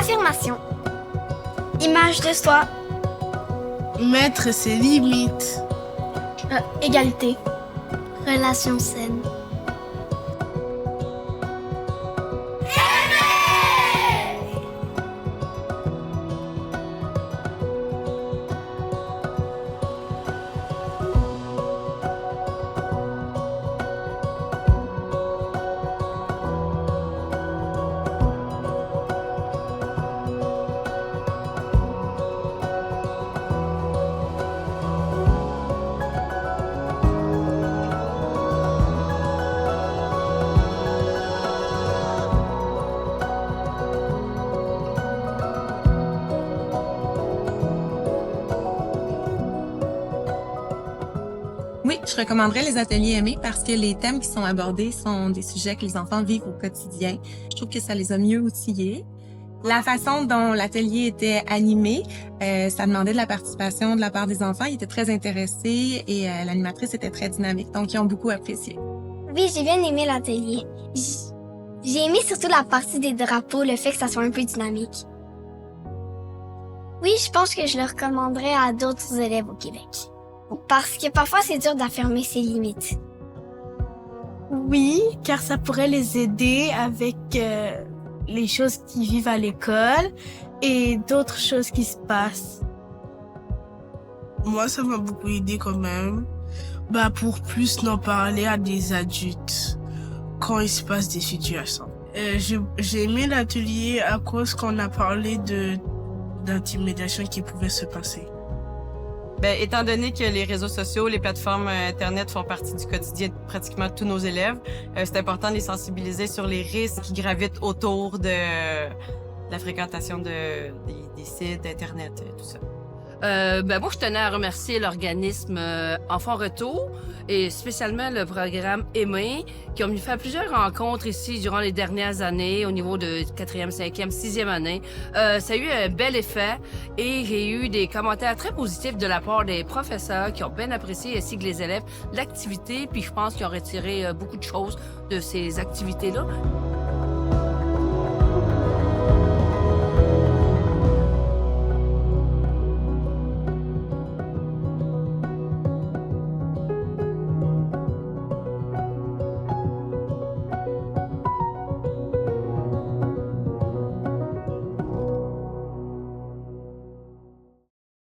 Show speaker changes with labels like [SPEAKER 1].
[SPEAKER 1] Affirmation. Image de soi.
[SPEAKER 2] Mettre ses limites.
[SPEAKER 1] Égalité. Relation saine.
[SPEAKER 3] Oui, je recommanderais les ateliers aimés parce que les thèmes qui sont abordés sont des sujets que les enfants vivent au quotidien. Je trouve que ça les a mieux outillés. La façon dont l'atelier était animé, ça demandait de la participation de la part des enfants. Ils étaient très intéressés et l'animatrice était très dynamique, donc ils ont beaucoup apprécié.
[SPEAKER 1] Oui, j'ai bien aimé l'atelier. J'ai aimé surtout la partie des drapeaux, le fait que ça soit un peu dynamique. Oui, je pense que je le recommanderais à d'autres élèves au Québec. Parce que parfois, c'est dur d'affirmer ses limites.
[SPEAKER 2] Oui, car ça pourrait les aider avec les choses qu'ils vivent à l'école et d'autres choses qui se passent. Moi, ça m'a beaucoup aidé quand même. Pour plus en parler à des adultes quand il se passe des situations. J'ai aimé l'atelier à cause qu'on a parlé d'intimidation qui pouvait se passer.
[SPEAKER 4] Étant donné que les réseaux sociaux, les plateformes Internet font partie du quotidien de pratiquement tous nos élèves, c'est important de les sensibiliser sur les risques qui gravitent autour de la fréquentation des sites Internet, tout ça.
[SPEAKER 5] Moi, je tenais à remercier l'organisme Enfants Retour et spécialement le programme Aimer qui ont fait plusieurs rencontres ici durant les dernières années au niveau de 4e, 5e, 6e année. Ça a eu un bel effet et j'ai eu des commentaires très positifs de la part des professeurs qui ont bien apprécié ainsi que les élèves l'activité, puis je pense qu'ils ont retiré beaucoup de choses de ces activités-là.